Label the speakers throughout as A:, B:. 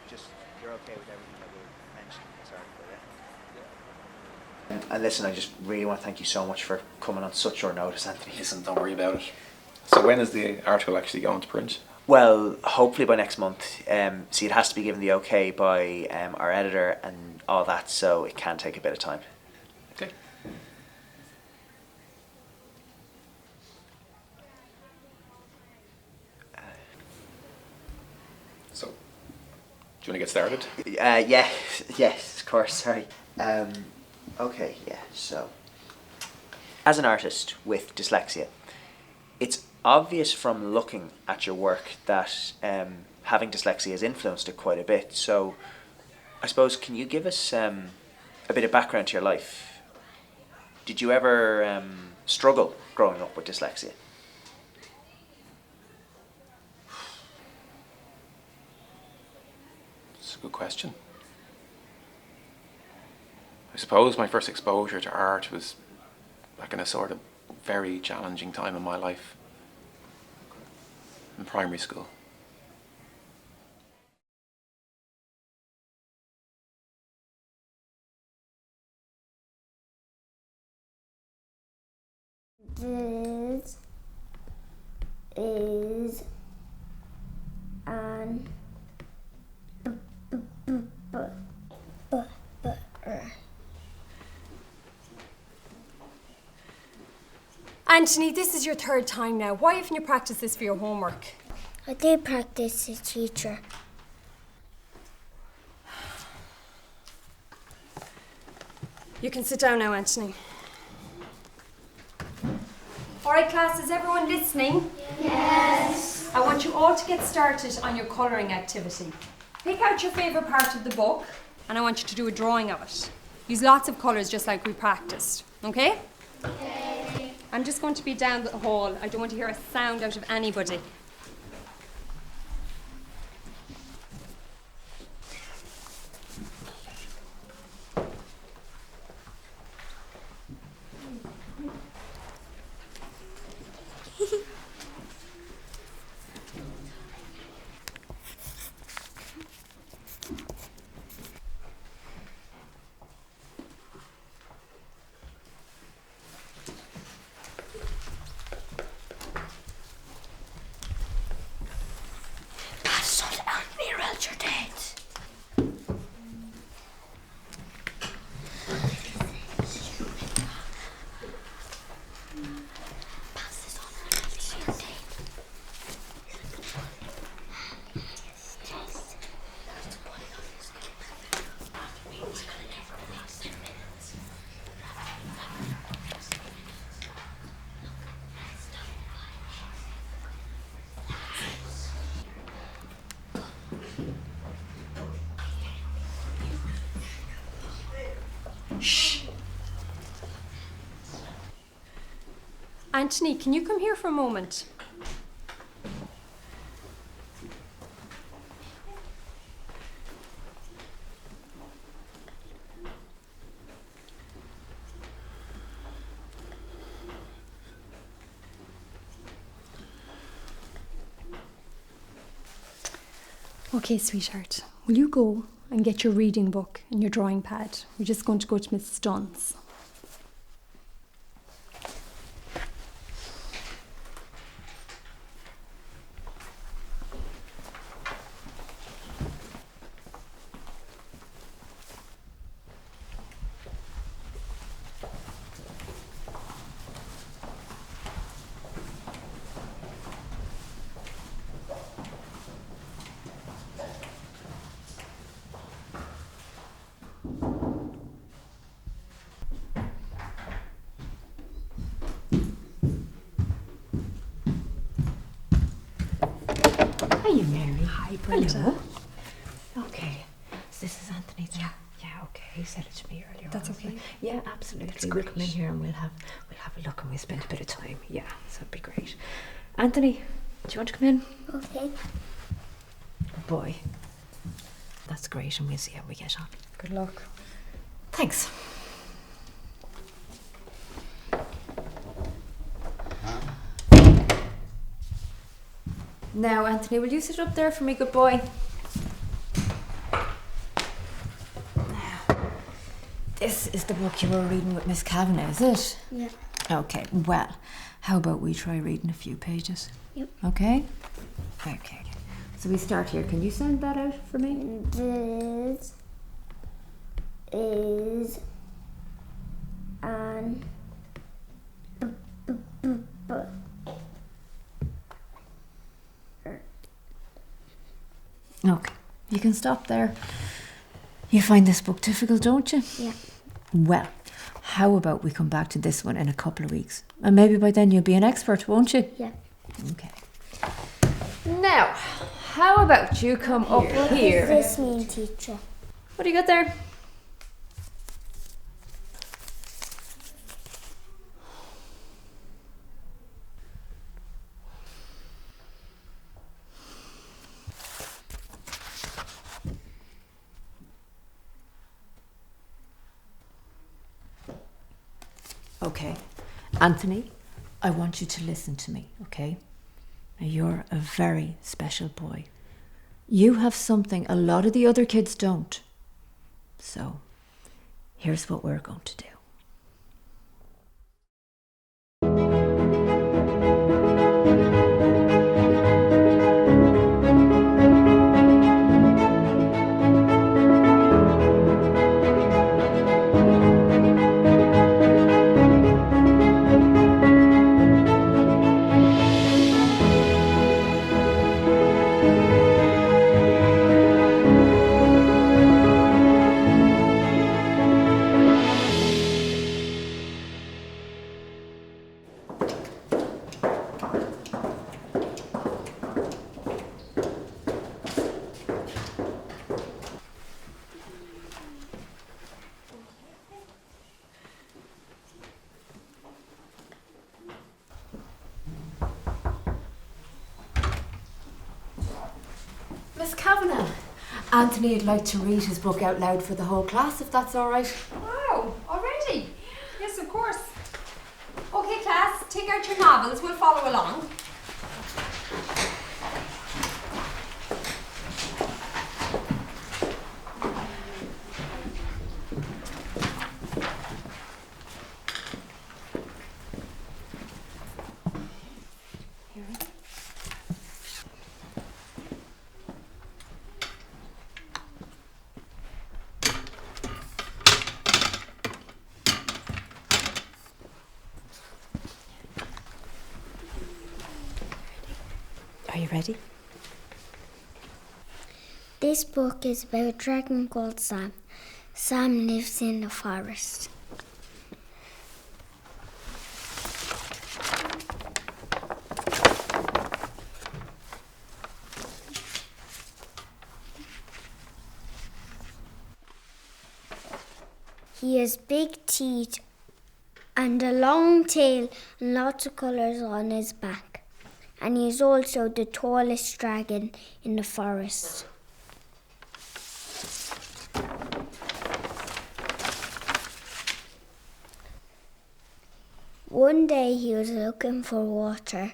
A: just you're okay with everything that we mentioned in this article, yeah? And listen, I just really want to thank you so much for coming on such short notice, Anthony.
B: Listen, don't worry about it. So when is the article actually going to print?
A: Well, hopefully by next month. See, it has to be given the okay by our editor and all that, so it can take a bit of time.
B: Okay. So, do you want to get started?
A: Yeah, yes, of course, sorry. Okay, yeah, so. As an artist with dyslexia, it's obvious from looking at your work that having dyslexia has influenced it quite a bit. So, I suppose, can you give us a bit of background to your life? Did you ever struggle growing up with dyslexia?
B: That's a good question. I suppose my first exposure to art was back in a sort of very challenging time in my life, in primary school.
C: This is an
D: Anthony, this is your third time now. Why haven't you practiced this for your homework?
C: I did practice the teacher.
D: You can sit down now, Anthony. All right, class, is everyone listening?
C: Yes.
D: I want you all to get started on your colouring activity. Pick out your favourite part of the book and I want you to do a drawing of it. Use lots of colours just like we practiced, okay?
C: Okay.
D: I'm just going to be down the hall. I don't want to hear a sound out of anybody. Shh. Anthony, can you come here for a moment? Okay, sweetheart, will you go and get your reading book and your drawing pad? We're just going to go to Miss Dunn's.
E: Hiya, Mary.
D: Hi, Brenda.
E: Hello. Okay, so this is Anthony then? Yeah, okay. He said it to me earlier.
D: That's
E: honestly.
D: okay.
E: Yeah, absolutely.
D: That's
E: We'll
D: great.
E: come in here and we'll have a look and we'll spend a bit of time. Yeah, so it'd be great. Anthony, do you want to come in?
C: Okay.
E: Good boy. That's great, and we'll see how we get on.
D: Good luck.
E: Thanks. Now, Anthony, will you sit up there for me, good boy? this is the book you were reading with Miss Kavanagh, is it?
C: Yeah.
E: Okay, well, how about we try reading a few pages?
C: Yep.
E: Okay? Okay. So we start here. Can you send that out for me?
C: This is an
E: Okay, you can stop there. You find this book difficult, don't you?
C: Yeah.
E: Well, how about we come back to this one in a couple of weeks? And maybe by then you'll be an expert, won't you?
C: Yeah.
E: Okay. Now, how about you come up
C: What
E: here?
C: does this mean, teacher?
E: What do you got there? Okay, Anthony, I want you to listen to me, okay? Now, you're a very special boy. You have something a lot of the other kids don't. So, here's what we're going to do. Miss Kavanagh, Anthony would like to read his book out loud for the whole class, if that's all right.
D: Wow, already? Yes, of course. Okay, class, take out your novels. We'll follow along.
E: Are you ready?
C: This book is about a dragon called Sam. Sam lives in the forest. He has big teeth and a long tail and lots of colours on his back. And he is also the tallest dragon in the forest. One day he was looking for water.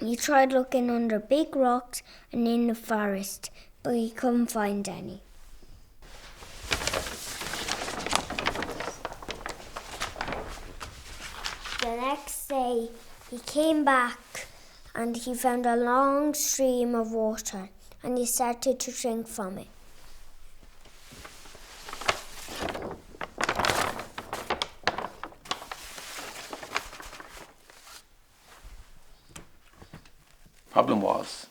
C: He tried looking under big rocks and in the forest, but he couldn't find any. The next day he came back and he found a long stream of water and he started to drink from it.
B: Problem was,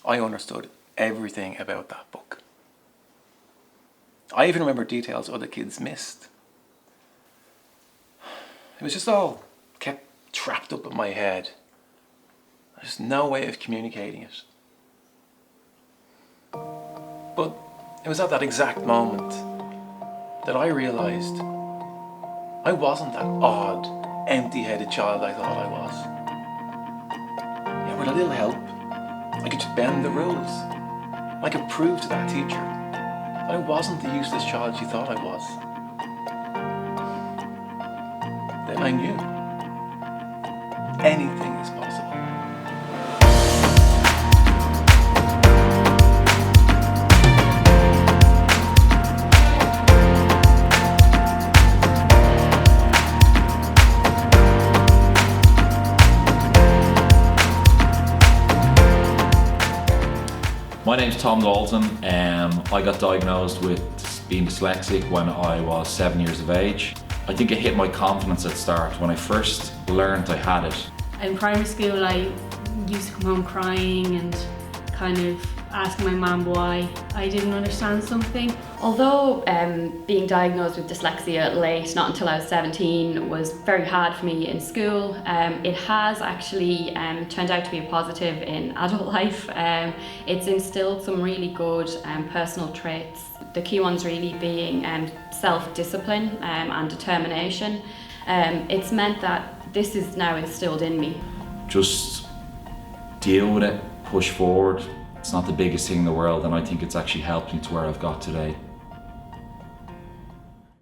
B: I understood everything about that book. I even remember details other kids missed. It was just all kept trapped up in my head. There's no way of communicating it. But it was at that exact moment that I realised I wasn't that odd, empty-headed child I thought I was. Yeah, with a little help, I could just bend the rules. I could prove to that teacher that I wasn't the useless child she thought I was. Then I knew anything is possible.
F: My name's Tom Dalton. I got diagnosed with being dyslexic when I was 7 years of age. I think it hit my confidence at start when I first learned I had it.
G: In primary school, I used to come home crying and kind of asking my mum why I didn't understand something.
H: Although being diagnosed with dyslexia late, not until I was 17, was very hard for me in school, it has actually turned out to be a positive in adult life. It's instilled some really good personal traits. The key ones really being self-discipline and determination. It's meant that this is now instilled in me.
F: Just deal with it, push forward. It's not the biggest thing in the world, and I think it's actually helped me to where I've got today.